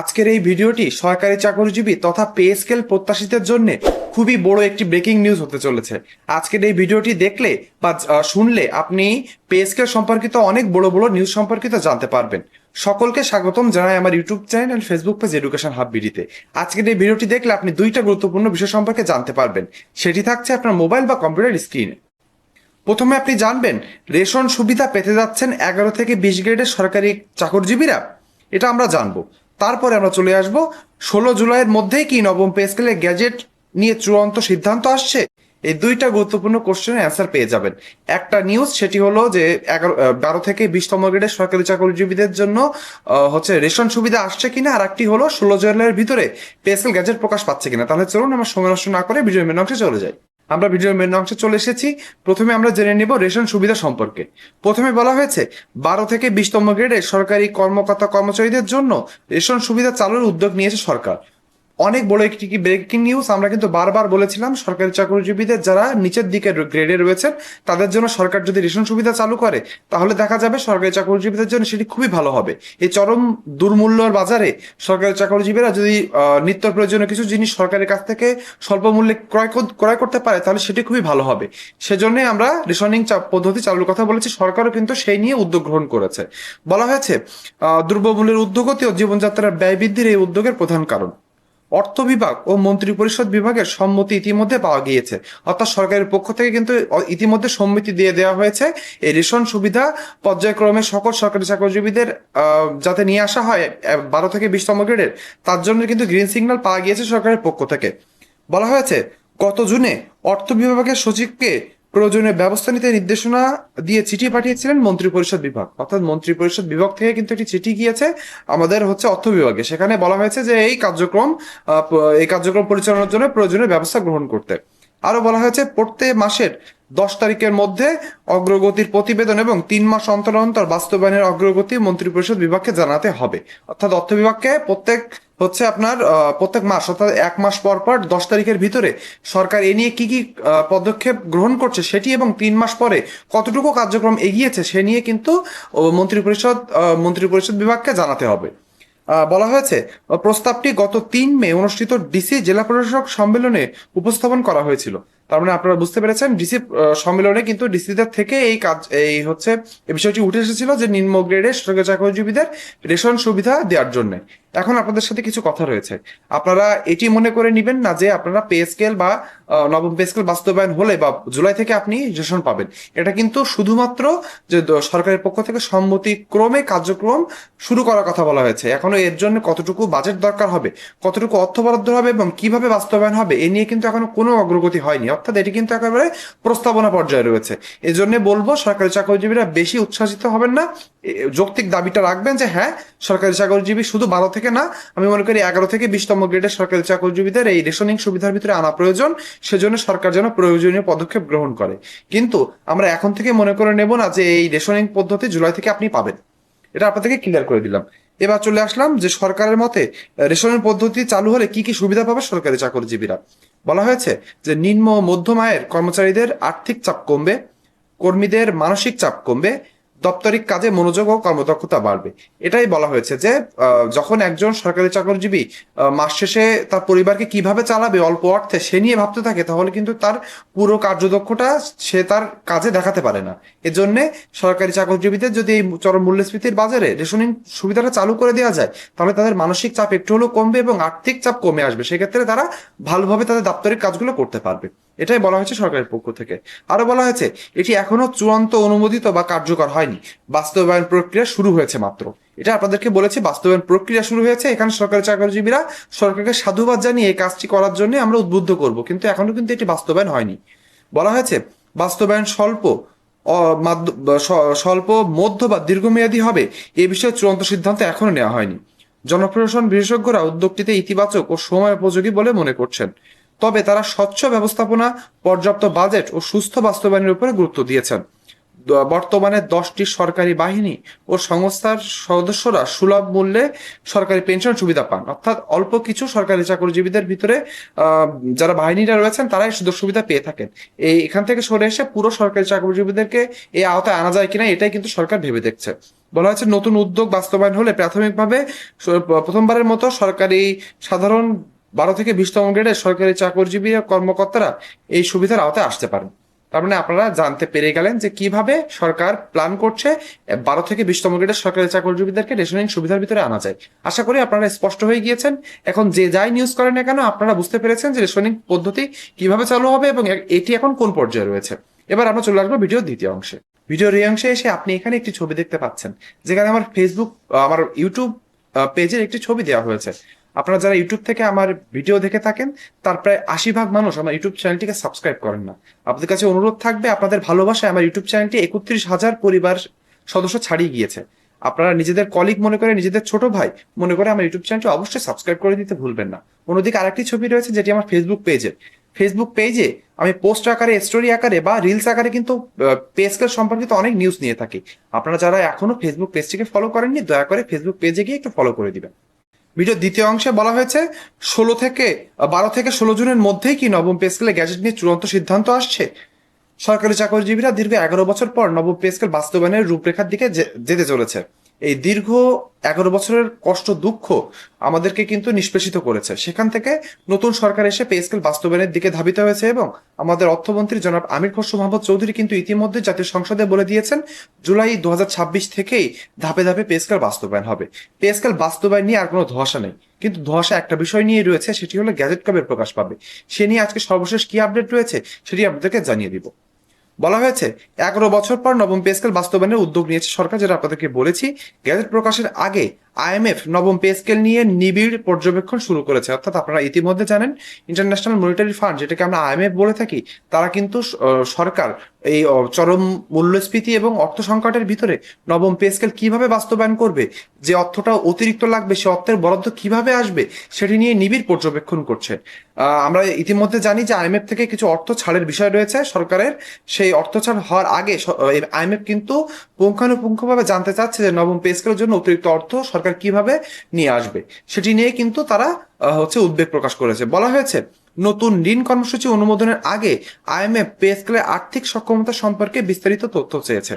আজকের এই ভিডিওটি সরকারি চাকরিজীবী তথা পে স্কেল প্রত্যাশীদের জন্য খুবই বড় একটি ব্রেকিং নিউজ হতে চলেছে। আজকের এই ভিডিওটি দেখলে বা শুনলে আপনি পে স্কেল সম্পর্কিত অনেক বড় বড় নিউজ সম্পর্কিত জানতে পারবেন। সকলকে স্বাগতম জানাই আমার YouTube channel Facebook page education hub বিডিতে। আজকের এই ভিডিওটি দেখলে আপনি দুইটা গুরুত্বপূর্ণ বিষয় সম্পর্কে জানতে পারবেন, সেটি থাকছে আপনার মোবাইল বা কম্পিউটার স্ক্রিনে। প্রথমে আপনি জানবেন রেশন সুবিধা পেতে যাচ্ছেন 11 থেকে 20 গ্রেডের সরকারি চাকরিজীবীরা, এটা আমরা জানবো। তারপরে আমরা চলে আসব 16 জুলাইয়ের মধ্যেই কি নবম পে স্কেলের গ্যাজেট নিয়ে চূড়ান্ত সিদ্ধান্ত আসছে। এই দুইটা গুরুত্বপূর্ণ কোশ্চেনের অ্যান্সার পেয়ে যাবেন। একটা নিউজ সেটি হলো যে 12 থেকে 20তম গ্রেডের সরকারি চাকরিজীবীদের জন্য হচ্ছে রেশন সুবিধা আসছে কিনা, আর একটি হলো 16 জুলাইয়ের ভিতরে পে স্কেল গ্যাজেট প্রকাশ পাচ্ছে কিনা। তাহলে চলুন আমরা সময় নষ্ট না করে ভিডিওর মেন অংশে চলে যাই। আমরা ভিডিওর মেন অংশে চলে এসেছি। প্রথমে আমরা জেনে নেব রেশন সুবিধা সম্পর্কে। প্রথমে বলা হয়েছে 12 থেকে 20তম গ্রেডের সরকারি কর্মকর্তা কর্মচারীদের জন্য রেশন সুবিধা চালুর উদ্যোগ নিয়েছে সরকার। অনেক বড় একটি ব্রেকিং নিউজ। আমরা কিন্তু বারবার বলেছিলাম সরকারি চাকরিজীবীদের যারা নিচের দিকের গ্রেডে রয়েছেন তাদের জন্য সরকার যদি রেশন সুবিধা চালু করে তাহলে দেখা যাবে সরকারি চাকরিজীবীদের জন্য সেটি খুবই ভালো হবে। এই চরম দুর্মূল্যর বাজারে সরকারি চাকরিজীবীরা যদি নিত্য প্রয়োজনীয় কিছু জিনিস সরকারের কাছ থেকে স্বল্প মূল্যে ক্রয় করতে পারে তাহলে সেটি খুবই ভালো হবে। সেজন্য আমরা রেশনিং পদ্ধতি চালুর কথা বলেছি। সরকারও কিন্তু সেই নিয়ে উদ্যোগ গ্রহণ করেছে। বলা হয়েছে দ্রব্যমূল্যের ঊর্ধ্বগতি ও জীবনযাত্রার ব্যয় বৃদ্ধির এই উদ্যোগের প্রধান কারণ। অর্থ বিভাগ ও মন্ত্রিপরিষদ বিভাগের সম্মতি ইতিমধ্যে পাওয়া গিয়েছে, অর্থাৎ সরকারের পক্ষ থেকে কিন্তু ইতিমধ্যে সম্মতি দিয়ে দেওয়া হয়েছে এই রেশন সুবিধা পর্যায়ক্রমে সকল সরকারি চাকরিজীবীদের যাতে নিয়ে আসা হয় 12 থেকে 20তম গ্রেডের, তার জন্য কিন্তু গ্রিন সিগন্যাল পাওয়া গিয়েছে সরকারের পক্ষ থেকে। বলা হয়েছে গত জুনে অর্থ বিভাগের সচিবকে প্রয়োজনীয় ব্যবস্থা নিতে নির্দেশনা দিয়ে চিঠি পাঠিয়েছিলেন মন্ত্রিপরিষদ বিভাগ, অর্থাৎ মন্ত্রিপরিষদ বিভাগ থেকে কিন্তু একটি চিঠি গিয়েছে আমাদের হচ্ছে অর্থ বিভাগে। সেখানে বলা হয়েছে যে এই কার্যক্রম পরিচালনার জন্য প্রয়োজনীয় ব্যবস্থা গ্রহণ করতে। আরো বলা হয়েছে প্রত্যেক মাসের 10 তারিখের মধ্যে অগ্রগতির প্রতিবেদন এবং 3 মাস অন্তর অন্তর বাস্তবায়নের অগ্রগতি মন্ত্রিপরিষদ বিভাগকে জানাতে হবে। অর্থাৎ অর্থ বিভাগকে প্রত্যেক মাস অর্থাৎ 1 মাস পর পর 10 তারিখের ভিতরে সরকার এ নিয়ে কি কি পদক্ষেপ গ্রহণ করছে সেটি এবং 3 মাস পরে কতটুকু কার্যক্রম এগিয়েছে সে নিয়ে কিন্তু মন্ত্রিপরিষদ বিভাগকে জানাতে হবে। বলা হয়েছে প্রস্তাবটি গত 3 মে অনুষ্ঠিত ডিসি জেলা প্রশাসক সম্মেলনে উপস্থাপন করা হয়েছিল। তার মানে আপনারা বুঝতে পেরেছেন ডিসি সম্মেলনে কিন্তু ডিসিদের থেকে এই বিষয়টি উঠে এসেছিল যে নিম্ন গ্রেডের সরকারি চাকরিজীবীদের রেশন সুবিধা দেওয়ার জন্য। এখন আপনাদের সাথে কিছু কথা রয়েছে। আপনারা এটি মনে করে নিবেন না যে আপনারা পে স্কেল বা নবম পে স্কেল বাস্তবায়ন হলে বা জুলাই থেকে আপনি রেশন পাবেন। এটা কিন্তু শুধুমাত্র যে সরকারের পক্ষ থেকে সম্মতিক্রমে কার্যক্রম শুরু করার কথা বলা হয়েছে। এখনো এর জন্য কতটুকু বাজেট দরকার হবে, কতটুকু অর্থ বরাদ্দ হবে এবং কিভাবে বাস্তবায়ন হবে এ নিয়ে কিন্তু এখনো কোনো অগ্রগতি হয়নি, অর্থাৎ এটি কিন্তু একেবারে প্রস্তাবনা পর্যায়ে রয়েছে। এই জন্য বলবো সরকারি চাকরিজীবীরা বেশি উচ্ছ্বাসিত হবেন না। যৌক্তিক দাবিটা রাখবেন যে হ্যাঁ সরকারি চাকরিজীবী শুধু 12 থেকে না, আমি মনে করি 11 থেকে 20তম গ্রেডের সরকারি চাকরিজীবীদের এই রেশনিং সুবিধার ভিতরে আনা প্রয়োজন। সেজন্য সরকার যেন প্রয়োজনীয় পদক্ষেপ গ্রহণ করে। কিন্তু আমরা এখন থেকে মনে করে নেব না যে এই রেশনিং পদ্ধতি জুলাই থেকে আপনি পাবেন। এটা আপনাদেরকে ক্লিয়ার করে দিলাম। এবার চলে আসলাম যে সরকারের মতে রেশনের পদ্ধতি চালু হলে কি কি সুবিধা পাবে সরকারি চাকরিজীবীরা। বলা হয়েছে যে নিম্ন মধ্যম আয়ের কর্মচারীদের আর্থিক চাপ কমবে, কর্মীদের মানসিক চাপ কমবে, দাপ্তরিক কাজে মনোযোগ ও কর্মদক্ষতা বাড়বে। এটাই বলা হয়েছে যে যখন একজন সরকারি চাকরিজীবী মাস শেষে তার পরিবারকে কিভাবে চালাবে অল্প অর্থে সে নিয়ে ভাবতে থাকে তাহলে কিন্তু তার পুরো কার্যদক্ষতা সে তার কাজে দেখাতে পারে না। এজন্য সরকারি চাকরিজীবীদের যদি এই চরম মূল্যস্ফীতির বাজারে রেশনিং সুবিধাটা চালু করে দেওয়া যায় তাহলে তাদের মানসিক চাপ একটু হলেও কমবে এবং আর্থিক চাপ কমে আসবে। সেক্ষেত্রে তারা ভালোভাবে তাদের দাপ্তরিক কাজগুলো করতে পারবে। এটাই বলা হয়েছে সরকারের পক্ষ থেকে। আরো বলা হয়েছে এটি এখনো চূড়ান্ত অনুমোদিত বা কার্যকর হয়নি, বাস্তবায়ন প্রক্রিয়া শুরু হয়েছে মাত্র। এটা আপনাদেরকে বলেছি, বাস্তবায়ন প্রক্রিয়া শুরু হয়েছে। এখানে সরকারি চাকরিজীবীরা সরকারকে সাধুবাদ জানিয়ে এই কাজটি করার জন্য আমরা উদ্বুদ্ধ করব, কিন্তু এখনো কিন্তু এটি বাস্তবায়ন হয়নি। বলা হয়েছে বাস্তবায়ন স্বল্প মধ্য বা দীর্ঘমেয়াদী হবে এ বিষয়ে চূড়ান্ত সিদ্ধান্ত এখনো নেওয়া হয়নি। জনপ্রশাসন বিশেষজ্ঞরা উদ্যোগটিতে ইতিবাচক ও সময় উপযোগী বলে মনে করছেন, তবে তারা স্বচ্ছ ব্যবস্থাপনা, পর্যাপ্ত বাজেট ও সুস্থ বাস্তবায়নের উপরে গুরুত্ব দিয়েছেন। বর্তমানে 10টি সরকারি বাহিনী ও সংস্থার সদস্যরা সুলভ মূল্যে সরকারি পেনশন সুবিধা পান, অর্থাৎ অল্প কিছু সরকারি চাকরিজীবীদের ভিতরে যারা বাহিনীরা রয়েছেন তারাই সুযোগ সুবিধা পেয়ে থাকেন। এখান থেকে সরে এসে পুরো সরকারি চাকরিজীবীদেরকে এই আওতায় আনা যায় কিনা এটাই কিন্তু সরকার ভেবে দেখছে। বলা হয়েছে নতুন উদ্যোগ বাস্তবায়ন হলে প্রাথমিকভাবে প্রথমবারের মতো সরকারি সাধারণ 12 থেকে 20তম গ্রেডের সরকারি চাকরিজীবী কর্মকর্তারা এই সুবিধার আওতায় আসতে পারেন। তার মানে আপনারা জানতে পেরে গেলেন যে কিভাবে সরকার প্ল্যান করছে 12 থেকে 20তম গ্রেডের সরকারি চাকরিজীবীদেরকে রেশনিং সুবিধার ভিতরে আনা যায়। আশা করি আপনারা স্পষ্ট হয়ে গিয়েছেন। এখন যে যাই নিউজ করেন না কেন আপনারা বুঝতে পেরেছেন যে রেশনিং পদ্ধতি কিভাবে চালু হবে এবং এটি এখন কোন পর্যায়ে রয়েছে। এবার আমরা চলে আসবো ভিডিওর দ্বিতীয় অংশে। ভিডিওর এই অংশে এসে আপনি এখানে একটি ছবি দেখতে পাচ্ছেন, যেখানে আমার ইউটিউব পেজের একটি ছবি দেওয়া হয়েছে। আপনারা যারা ইউটিউব থেকে আমার ভিডিও দেখে থাকেন তার প্রায় 80% মানুষ আমার ইউটিউব চ্যানেলটিকে সাবস্ক্রাইব করেন না। আপনাদের কাছে অনুরোধ থাকবে, আপনাদের ভালোবাসায় আমার ইউটিউব চ্যানেলটি 31,000 পরিবার সদস্য ছাড়িয়ে গিয়েছে। আপনারা নিজেদের কলিগ মনে করে, নিজেদের ছোট ভাই মনে করে আমার ইউটিউব চ্যানেলটি অবশ্যই সাবস্ক্রাইব করে দিতে ভুলবেন না। অন্যদিকে আরেকটি ছবি রয়েছে যেটি আমার ফেসবুক পেজে আমি পোস্ট আকারে, স্টোরি আকারে বা রিলস আকারে কিন্তু পে স্কেল সম্পর্কিত অনেক নিউজ নিয়ে থাকি। আপনারা যারা এখনো ফেসবুক পেজটিকে ফলো করেননি দয়া করে ফেসবুক পেজে গিয়ে একটু ফলো করে দিবেন। ভিডিওর দ্বিতীয় অংশে বলা হয়েছে 12 থেকে 16 জুনের মধ্যেই কি নবম পে স্কেলে গ্যাজেট নিয়ে চূড়ান্ত সিদ্ধান্ত আসছে। সরকারি চাকরিজীবীরা দীর্ঘ 11 বছর পর নবম পে স্কেল বাস্তবায়নের রূপরেখার দিকে যেতে চলেছে। এই দীর্ঘ 11 বছরের কষ্ট, দুঃখ আমাদেরকে কিন্তু নিষ্পেষিত করেছে। সেখান থেকে নতুন সরকার এসে পে স্কেল বাস্তবায়নের দিকে ধাবিত হয়েছে এবং আমাদের অর্থমন্ত্রী জনাব আমির খসরু মাহমুদ চৌধুরী কিন্তু ইতিমধ্যে জাতীয় সংসদে বলে দিয়েছেন জুলাই 2026 থেকেই ধাপে ধাপে পে স্কেল বাস্তবায়ন হবে। পে স্কেল বাস্তবায়ন নিয়ে আর কোনো ধোঁয়াশা নেই, কিন্তু ধোঁয়াশা একটা বিষয় নিয়ে রয়েছে, সেটি হলো গ্যাজেট কবে প্রকাশ পাবে। সে নিয়ে আজকে সর্বশেষ কি আপডেট রয়েছে সেটি আপনাদেরকে জানিয়ে দিব। বলা হয়েছে 11 বছর পর নবম পে স্কেল বাস্তবায়নের উদ্যোগ নিয়েছে সরকার, যেটা আপনাদেরকে বলেছি। গ্যাজেট প্রকাশের আগে আইএমএফ নবম পে স্কেল নিয়ে নিবিড় পর্যবেক্ষণ শুরু করেছে। অর্থাৎ আপনারা ইতিমধ্যে জানেন ইন্টারন্যাশনাল মনিটারি ফান্ড, যেটাকে আমরা আইএমএফ বলে থাকি, তারা কিন্তু সরকার এই চরম মূল্যস্ফীতি এবং অর্থ সংকটের ভিতরে নবম পে স্কেল কিভাবে বাস্তবায়ন করবে, যে অর্থটা অতিরিক্ত লাগবে সে অর্থের বরাদ্দ কিভাবে আসবে সেটি নিয়ে নিবিড় পর্যবেক্ষণ করছে। আমরা ইতিমধ্যে জানি যে আইএমএফ থেকে কিছু অর্থ ছাড়ের বিষয় রয়েছে সরকারের। সেই অর্থ ছাড় হওয়ার আগে আইএমএফ কিন্তু পুঙ্খানুপুঙ্খভাবে জানতে চাচ্ছে যে নবম পে স্কেলের জন্য অতিরিক্ত অর্থ সরকার কিভাবে নিয়ে আসবে, সেটি নিয়ে কিন্তু তারা উদ্বেগ প্রকাশ করেছে। বলা হয়েছে নতুন ঋণ কর্মসূচি অনুমোদনের আগে আইএমএফ পে স্কেলের আর্থিক সক্ষমতা সম্পর্কে বিস্তারিত তথ্য চেয়েছে।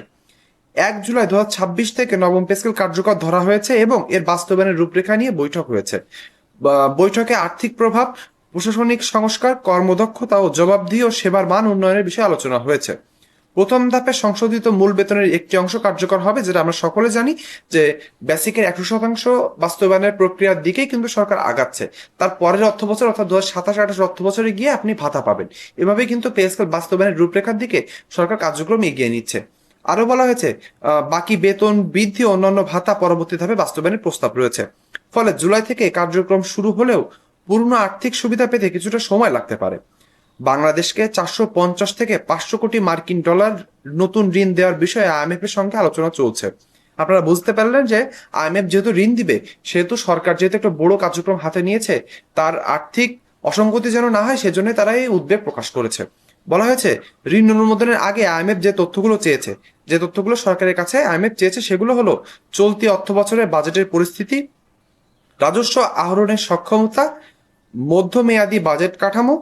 1 জুলাই 2026 থেকে নবম পে স্কেল কার্যকর ধরা হয়েছে এবং এর বাস্তবায়নের রূপরেখা নিয়ে বৈঠক হয়েছে। বৈঠকে আর্থিক প্রভাব, প্রশাসনিক সংস্কার, কর্মদক্ষতা ও জবাবদিহি ও সেবার মান উন্নয়নের বিষয়ে আলোচনা হয়েছে। প্রথম ধাপে সংশোধিত মূল বেতনের একটি অংশ কার্যকর হবে, যেটা আমরা সকলে জানি যে বেসিকের 100% বাস্তবায়নের প্রক্রিয়ার দিকেই কিন্তু সরকার আগাচ্ছে। তার পরের অর্থ বছর অর্থাৎ 2027-28 অর্থ বছরে গিয়ে আপনি ভাতা পাবেন। এভাবে কিন্তু পে স্কেল বাস্তবায়নের রূপরেখার দিকে সরকার কার্যক্রম এগিয়ে নিচ্ছে। আরো বলা হয়েছে বাকি বেতন বৃদ্ধি ও অন্যান্য ভাতা পরবর্তী ধাপে বাস্তবায়নের প্রস্তাব রয়েছে। ফলে জুলাই থেকে কার্যক্রম শুরু হলেও পূর্ণ আর্থিক সুবিধা পেতে কিছুটা সময় লাগতে পারে। বাংলাদেশকে 450 থেকে 500 কোটি মার্কিন ডলার নতুন ঋণ দেওয়ার বিষয়ে আইএমএফ এর সঙ্গে আলোচনা চলছে। আপনারা বুঝতে পারলেন যে আইএমএফ যেহেতু ঋণ দিবে, সেহেতু সরকার যেহেতু একটা বড় কার্যক্রম হাতে নিয়েছে, তার আর্থিক অসঙ্গতি যেন না হয় সেজন্য তারা এই উদ্বেগ প্রকাশ করেছে। বলা হয়েছে ঋণ অনুমোদনের আগে আইএমএফ যে তথ্যগুলো সরকারের কাছে আইএমএফ চেয়েছে সেগুলো হলো চলতি অর্থ বছরের বাজেটের পরিস্থিতি, রাজস্ব আহরণের সক্ষমতা, মধ্যমেয়াদী বাজেট কাঠামো,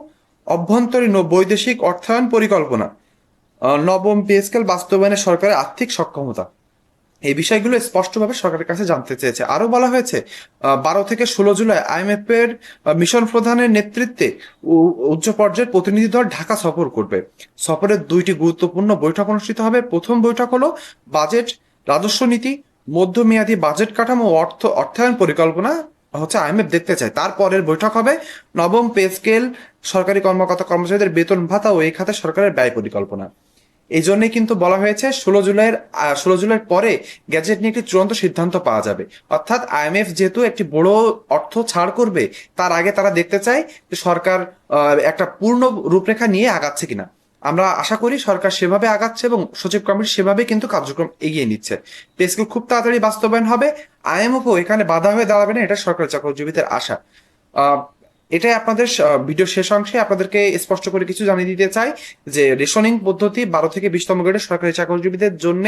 অভ্যন্তরীণ ও বৈদেশিক অর্থায়ন পরিকল্পনা, নবম পে স্কেল বাস্তবায়নে সরকারের আর্থিক সক্ষমতা। এই বিষয়গুলো স্পষ্টভাবে সরকারের কাছে জানতে চেয়েছে। আরো বলা হয়েছে 12 থেকে 16 জুলাই আইএমএফ এর মিশন প্রধানের নেতৃত্বে উচ্চ পর্যায়ের প্রতিনিধি দল ঢাকা সফর করবে। সফরের 2টি গুরুত্বপূর্ণ বৈঠক অনুষ্ঠিত হবে। প্রথম বৈঠক হলো বাজেট, রাজস্ব নীতি, মধ্যমেয়াদী বাজেট কাঠামো ও অর্থায়ন পরিকল্পনা আইএমএফ দেখতে চায়। তারপরের বৈঠক হবে নবম পে স্কেল, সরকারি কর্মকর্তা কর্মচারীদের বেতন ভাতা ও এই খাতে সরকারের ব্যয় পরিকল্পনা। এই জন্যই কিন্তু বলা হয়েছে 16 জুলাইয়ের পরে গ্যাজেট নিয়ে একটি চূড়ান্ত সিদ্ধান্ত পাওয়া যাবে। অর্থাৎ আইএমএফ যেহেতু একটি বড় অর্থ ছাড় করবে, তার আগে তারা দেখতে চায় যে সরকার একটা পূর্ণ রূপরেখা নিয়ে আগাচ্ছে কিনা। আমরা আশা করি সরকার সেভাবে আগাচ্ছে এবং সচিব কমিটি সেভাবে কিন্তু কার্যক্রম এগিয়ে নিচ্ছে। পে স্কেল খুব তাড়াতাড়ি বাস্তবায়ন হবে। আইএমএফও এখানে বাধা হয়ে দাঁড়াবে না, এটা সরকারি চাকরিজীবীদের আশা। এটাই আপনাদের ভিডিও শেষ অংশে আপনাদেরকে স্পষ্ট করে কিছু জানিয়ে দিতে চাই যে রেশনিং পদ্ধতি 12 থেকে 20তম গ্রেডের সরকারি চাকরিজীবীদের জন্য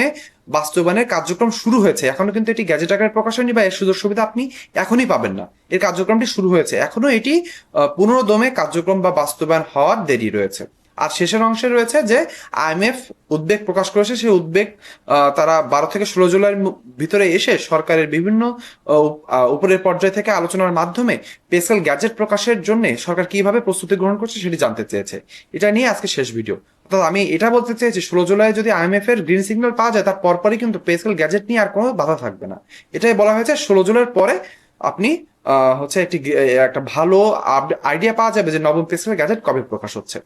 বাস্তবায়নের কার্যক্রম শুরু হয়েছে। এখনো কিন্তু এটি গ্যাজেট আকারে প্রকাশ হয়নি বা এর সুযোগ সুবিধা আপনি এখনই পাবেন না। এর কার্যক্রমটি শুরু হয়েছে, এখনো এটি পুনর্দমে কার্যক্রম বা বাস্তবায়ন হওয়ার দেরি রয়েছে। আর শেষের অংশে রয়েছে যে আইএমএফ উদ্বেগ প্রকাশ করেছে, সেই উদ্বেগ তারা 12 থেকে 16 জুলাইয়ের ভিতরে এসে সরকারের বিভিন্ন উপরের পর্যায় থেকে আলোচনার মাধ্যমে পে স্কেল গ্যাজেট প্রকাশের জন্য সরকার কিভাবে প্রস্তুতি গ্রহণ করছে সেটি জানতে চেয়েছে। এটা নিয়ে আজকে শেষ ভিডিও। অর্থাৎ আমি এটা বলতে চেয়েছি 16 জুলাই যদি আইএমএফ এর গ্রিন সিগন্যাল পাওয়া যায় তার পরপরই কিন্তু পে স্কেল গ্যাজেট নিয়ে আর কোনো বাধা থাকবে না। এটাই বলা হয়েছে 16 জুলাইয়ের পরে আপনি হচ্ছে একটা ভালো আইডিয়া পাওয়া যাবে যে নবম পে স্কেল গ্যাজেট কবে প্রকাশ হচ্ছে।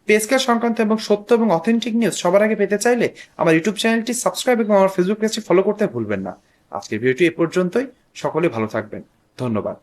পে স্কেল সংক্রান্ত এবং সত্য এবং অথেন্টিক নিউজ সবার আগে পেতে চাইলে আমার ইউটিউব চ্যানেলটি সাবস্ক্রাইব এবং আমার ফেসবুক পেজটি ফলো করতে ভুলবেন না। আজকের ভিডিওটি এ পর্যন্তই। সকলে ভালো থাকবেন। ধন্যবাদ।